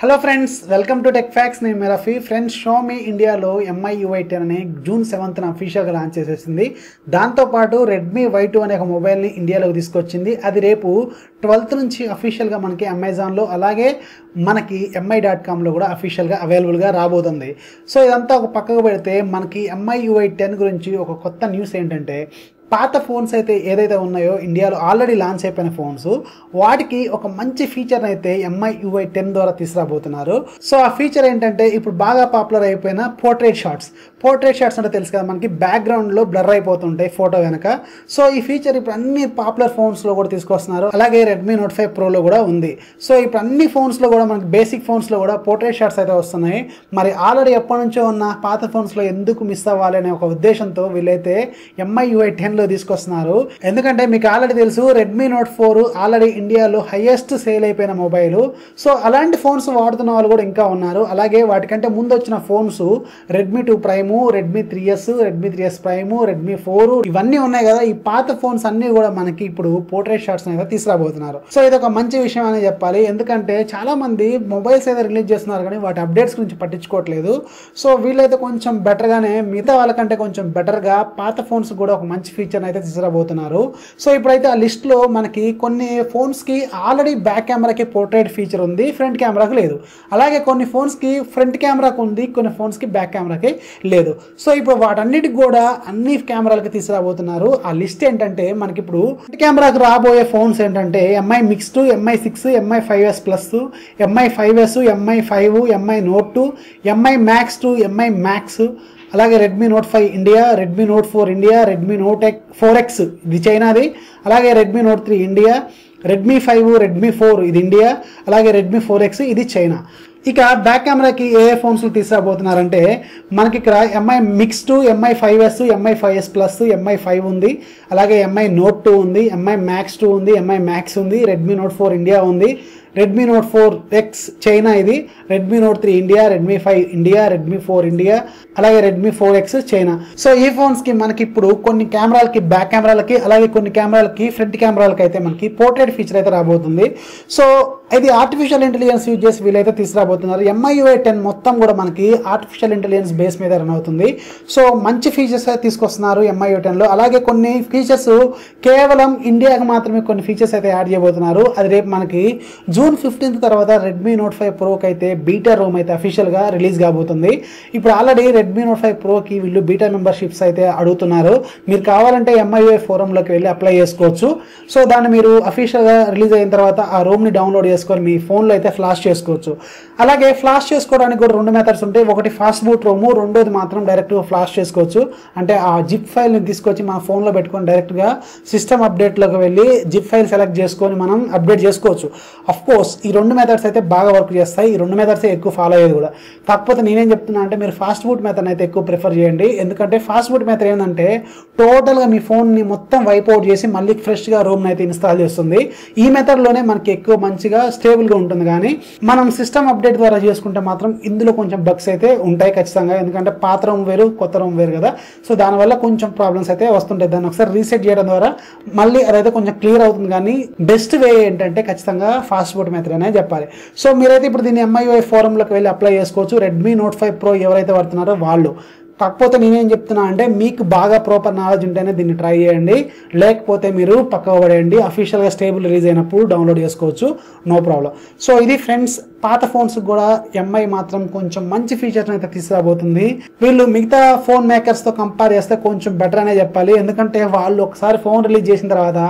Hello friends, welcome to tech fax. నేను మెరఫీ. Friends, Xiaomi ఇండియాలో MIUI10 అనే జూన్ 7న అఫీషియల్గా లాంచ్ చేసేసింది. దాంతోపాటు రెడ్మీ Y2 అనే ఒక మొబైల్ని ఇండియాలోకి తీసుకొచ్చింది. అది రేపు 12th నుంచి అఫీషియల్గా మనకి అమెజాన్లో అలాగే మనకి MI.comలో కూడా అఫీషియల్గా అవైలబుల్గా రాబోతుంది. సో ఇదంతా ఒక పక్కకు పెడితే మనకి MIUI10 గురించి ఒక కొత్త న్యూస్ ఏంటంటే, పాత ఫోన్స్ అయితే ఏదైతే ఉన్నాయో ఇండియాలో ఆల్రెడీ లాంచ్ అయిపోయిన ఫోన్స్, వాటికి ఒక మంచి ఫీచర్ అయితే MIUI10 ద్వారా తీసుకురాబోతున్నారు. సో ఆ ఫీచర్ ఏంటంటే, ఇప్పుడు బాగా పాపులర్ అయిపోయిన పోర్ట్రేట్ షాట్స్ అంటే తెలుసు కదా, మనకి బ్యాక్గ్రౌండ్లో బ్లర్ అయిపోతుంటాయి ఫోటో వెనక. సో ఈ ఫీచర్ ఇప్పుడు అన్ని పాపులర్ ఫోన్స్లో కూడా తీసుకొస్తున్నారు. అలాగే Redmi Note 5 Proలో కూడా ఉంది. సో ఇప్పుడు అన్ని ఫోన్స్లో కూడా మనకి బేసిక్ ఫోన్స్లో కూడా పోర్ట్రేట్ షాట్స్ అయితే వస్తున్నాయి. మరి ఆల్రెడీ ఎప్పటి నుంచో ఉన్న పాత ఫోన్స్లో ఎందుకు మిస్ అవ్వాలి అనే ఒక ఉద్దేశంతో వీళ్ళైతే MIUI10 తీసుకొస్తున్నారు. ఎందుకంటే మీకు ఆల్రెడీ తెలుసు, Redmi Note 4 ఆల్రెడీ ఇండియాలో హైయెస్ట్ సేల్ అయిపోయిన మొబైల్. సో అలాంటి ఫోన్స్ వాడుతున్న వాళ్ళు కూడా ఇంకా ఉన్నారు. అలాగే వాటికంటే ముందు వచ్చిన phones Redmi 2 Prime, Redmi 3S, Redmi 3S Prime, Redmi 4 ఇవన్నీ ఉన్నాయి కదా. ఈ పాత ఫోన్స్ అన్ని కూడా మనకి ఇప్పుడు పోర్ట్రేట్ షాట్స్ అయితే తీసుకురాబోతున్నారు. సో ఇది ఒక మంచి విషయం అని చెప్పాలి. ఎందుకంటే చాలా మంది మొబైల్స్ అయితే రిలీజ్ చేస్తున్నారు కానీ వాటి అప్డేట్స్ గురించి పట్టించుకోవట్లేదు. సో వీళ్ళైతే కొంచెం బెటర్గానే, మిగతా వాళ్ళకంటే కొంచెం బెటర్గా పాత ఫోన్స్ కూడా ఒక మంచి ఫీచర్ అయితే తీసుకురాబోతున్నారు. సో ఇప్పుడైతే ఆ లిస్ట్ లో మనకి కొన్ని ఫోన్స్ కి ఆల్రెడీ బ్యాక్ కెమెరాకి పోర్ట్రేట్ ఫీచర్ ఉంది, ఫ్రంట్ కెమెరాకి లేదు. అలాగే కొన్ని ఫోన్స్ కి ఫ్రంట్ కెమెరాకి ఉంది, కొన్ని ఫోన్స్ కి బ్యాక్ కెమెరాకి లేదు. సో ఇప్పుడు వాటన్నిటికి కూడా అన్ని కెమెరాలకి తీసుకురాబోతున్నారు. ఆ లిస్ట్ ఏంటంటే, మనకి ఇప్పుడు ఫ్రంట్ కెమెరాకి రాబోయే ఫోన్స్ ఏంటంటే MI Mix 2, MI 6, MI 5S Plus, MI 5S, MI 5, MI Note 2, MI Max 2, MI Max, అలాగే Redmi Note 5 India, Redmi Note 4 India, Redmi Note 4X ఇది చైనాది, అలాగే Redmi Note 3 India, Redmi 5, Redmi 4 ఇది India, అలాగే Redmi 4X ఇది China. ఇక back కెమెరాకి ఏ phones తీసుకురాబోతున్నారంటే, మనకి ఇక్కడ MI Mix 2, MI 5S, MI 5S Plus, MI 5 ఉంది, అలాగే MI Note 2 ఉంది, MI Max 2 ఉంది, MI Max ఉంది, Redmi Note 4 ఇండియా ఉంది, Redmi Note 4X చైనా ఇది, Redmi Note 3 India, Redmi 5 India, Redmi 4 India, అలాగే Redmi 4X చైనా. సో ఈ ఫోన్స్కి మనకి ఇప్పుడు కొన్ని కెమెరాలకి బ్యాక్ కెమెరాలకి అలాగే కొన్ని కెమెరాలకి ఫ్రంట్ కెమెరాలకి అయితే మనకి పోర్ట్రేట్ ఫీచర్ అయితే రాబోతుంది. సో ఇది ఆర్టిఫిషియల్ ఇంటెలిజెన్స్ యూజ్ చేసి వీళ్ళైతే తీసుకురాబోతున్నారు. MIUI10 మొత్తం కూడా మనకి ఆర్టిఫిషియల్ ఇంటెలిజెన్స్ బేస్ మీద రన్ అవుతుంది. సో మంచి ఫీచర్స్ అయితే తీసుకొస్తున్నారు MIUI10లో. అలాగే కొన్ని ఫీచర్స్ కేవలం ఇండియాకి మాత్రమే కొన్ని ఫీచర్స్ అయితే యాడ్ చేయబోతున్నారు. అది రేపు మనకి జూన్ 15th తర్వాత Redmi Note 5 Proకి అయితే బీటా రోమ్ అయితే అఫీషియల్గా రిలీజ్ కాబోతుంది. ఇప్పుడు ఆల్రెడీ Redmi Note 5 Proకి వీళ్ళు బీటా మెంబర్షిప్స్ అయితే అడుగుతున్నారు. మీరు కావాలంటే MIUI ఫోరంలోకి వెళ్ళి అప్లై చేసుకోవచ్చు. సో దాన్ని మీరు అఫీషియల్గా రిలీజ్ అయిన తర్వాత ఆ రోమ్ని డౌన్లోడ్ చేసుకొని మీ ఫోన్లో అయితే ఫ్లాష్ చేసుకోవచ్చు. అలాగే ఫ్లాష్ చేసుకోవడానికి కూడా రెండు మెథడ్స్ ఉంటాయి. ఒకటి ఫాస్ట్ బూట్ రోము, రెండోది మాత్రం డైరెక్ట్గా ఫ్లాష్ చేసుకోవచ్చు. అంటే ఆ జిప్ ఫైల్ని తీసుకొచ్చి మన ఫోన్లో పెట్టుకొని డైరెక్ట్గా సిస్టమ్ అప్డేట్లోకి వెళ్ళి జిప్ ఫైల్ సెలెక్ట్ చేసుకొని మనం అప్డేట్ చేసుకోవచ్చు. కోర్స్ ఈ రెండు మెథడ్స్ అయితే బాగా వర్క్ చేస్తాయి. ఈ రెండు మెథడ్స్ ఎక్కువ ఫాలో అయ్యేది కూడా. కాకపోతే నేనేం చెప్తున్నా అంటే, మీరు ఫాస్ట్ బూట్ మెథడ్ అయితే ఎక్కువ ప్రిఫర్ చేయండి. ఎందుకంటే ఫాస్ట్ బూట్ మెథడ్ ఏంటంటే, టోటల్గా మీ ఫోన్ని మొత్తం వైప్ అవుట్ చేసి మళ్ళీ ఫ్రెష్గా రోమ్ని అయితే ఇన్స్టాల్ చేస్తుంది. ఈ మెథడ్లోనే మనకి ఎక్కువ మంచిగా స్టేబుల్గా ఉంటుంది. కానీ మనం సిస్టమ్ అప్డేట్ ద్వారా చేసుకుంటే మాత్రం ఇందులో కొంచెం బగ్స్ అయితే ఉంటాయి ఖచ్చితంగా. ఎందుకంటే పాత రోమ్ వేరు, కొత్త రోమ్ వేరు కదా. సో దానివల్ల కొంచెం ప్రాబ్లమ్స్ అయితే వస్తుంటాయి. దాన్ని ఒకసారి రీసెట్ చేయడం ద్వారా మళ్ళీ అదైతే కొంచెం క్లియర్ అవుతుంది. కానీ బెస్ట్ వే ఏంటంటే ఖచ్చితంగా ఫాస్ట్ బూట్ మెథడ్ అనే చెప్పాలి. సో మీరైతే ఇప్పుడు దీన్ని MIUI ఫోరంలోకి వెళ్ళి అప్లై చేసుకోవచ్చు. Redmi Note 5 Pro ఎవరైతే వాడుతున్నారో వాళ్ళు. కాకపోతే నేనేం చెప్తున్నా అంటే, మీకు బాగా ప్రాపర్ నాలెడ్జ్ ఉంటేనే దీన్ని ట్రై చేయండి, లేకపోతే మీరు పక్కకు పడేయండి. అఫీషియల్గా స్టేబుల్ రిలీజ్ అయినప్పుడు డౌన్లోడ్ చేసుకోవచ్చు, నో ప్రాబ్లం. సో ఇది ఫ్రెండ్స్, పాత ఫోన్స్ కూడా MI మాత్రం కొంచెం మంచి ఫీచర్స్ అయితే తీసుకురాబోతుంది. వీళ్ళు మిగతా ఫోన్ మేకర్స్తో కంపేర్ చేస్తే కొంచెం బెటర్ అనే చెప్పాలి. ఎందుకంటే వాళ్ళు ఒకసారి ఫోన్ రిలీజ్ చేసిన తర్వాత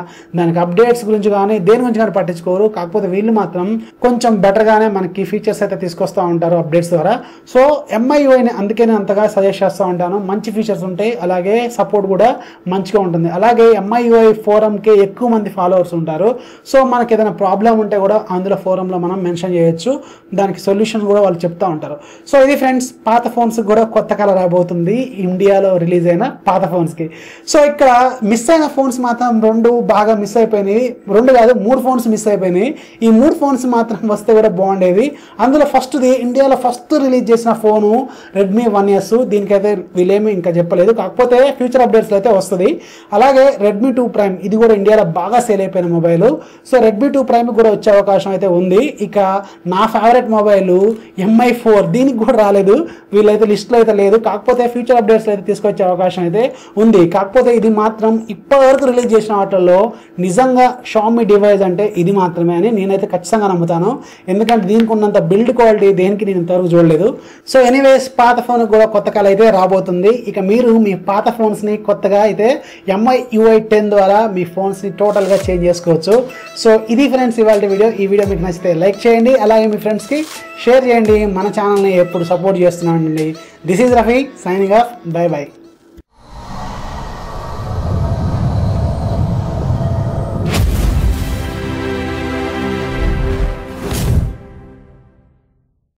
దానికి అప్డేట్స్ గురించి కానీ దేని గురించి కానీ పట్టించుకోరు. కాకపోతే వీళ్ళు మాత్రం కొంచెం బెటర్గానే మనకి ఫీచర్స్ అయితే తీసుకొస్తూ ఉంటారు అప్డేట్స్ ద్వారా. సో MIUIని అందుకనే అంతగా సజెస్ట్ చేస్తూ ఉంటాను. మంచి ఫీచర్స్ ఉంటాయి, అలాగే సపోర్ట్ కూడా మంచిగా ఉంటుంది. అలాగే MIUI ఫోరంకి ఎక్కువ మంది ఫాలోవర్స్ ఉంటారు. సో మనకి ఏదైనా ప్రాబ్లం ఉంటే కూడా అందులో ఫోరంలో మనం మెన్షన్ చేయొచ్చు. దానికి సొల్యూషన్ కూడా వాళ్ళు చెప్తా ఉంటారు. సో ఇది ఫ్రెండ్స్, పాత ఫోన్స్ కూడా కొత్త కలర్ రాబోతుంది ఇండియాలో రిలీజ్ అయిన పాత ఫోన్స్కి. సో ఇక్కడ మిస్ అయిన ఫోన్స్ మాత్రం రెండు బాగా మిస్ అయిపోయినాయి. రెండు కాదు, 3 ఫోన్స్ మిస్ అయిపోయినాయి. ఈ 3 ఫోన్స్ మాత్రం వస్తే కూడా బాగుండేది. అందులో ఫస్ట్ది ఇండియాలో ఫస్ట్ రిలీజ్ చేసిన ఫోను Redmi 1S. దీనికైతే వీళ్ళేమి ఇంకా చెప్పలేదు, కాకపోతే ఫ్యూచర్ అప్డేట్స్లో అయితే వస్తుంది. అలాగే Redmi 2 Prime ఇది కూడా ఇండియాలో బాగా సేల్ అయిపోయిన మొబైల్. సో Redmi 2 Prime కూడా వచ్చే అవకాశం అయితే ఉంది. ఇక నా ఫేవరెట్ మొబైల్ MI4 దీనికి కూడా రాలేదు, వీళ్ళైతే లిస్ట్లో అయితే లేదు. కాకపోతే ఫ్యూచర్ అప్డేట్స్ అయితే తీసుకొచ్చే అవకాశం అయితే ఉంది. కాకపోతే ఇది మాత్రం ఇప్పటివరకు రిలీజ్ చేసిన వాటిల్లో నిజంగా షామీ డివైస్ అంటే ఇది మాత్రమే అని నేనైతే ఖచ్చితంగా నమ్ముతాను. ఎందుకంటే దీనికి ఉన్నంత బిల్డ్ క్వాలిటీ దేనికి నేను ఇంతవరకు చూడలేదు. సో ఎనీవేస్ పాత ఫోన్ కూడా కొత్త కాలం అయితే రాబోతుంది. ఇక మీరు మీ పాత ఫోన్స్ని కొత్తగా అయితే MIUI 10 ద్వారా మీ ఫోన్స్ని టోటల్గా చేంజ్ చేసుకోవచ్చు. సో ఇది ఫ్రెండ్స్ ఇవాళ వీడియో. ఈ వీడియో మీకు నచ్చితే లైక్ చేయండి, అలాగే మీ ఫ్రెండ్స్కి షేర్ చేయండి. మన ఛానల్ని ఎప్పుడు సపోర్ట్ చేస్తున్నానండి. This is Rafi signing off. By by.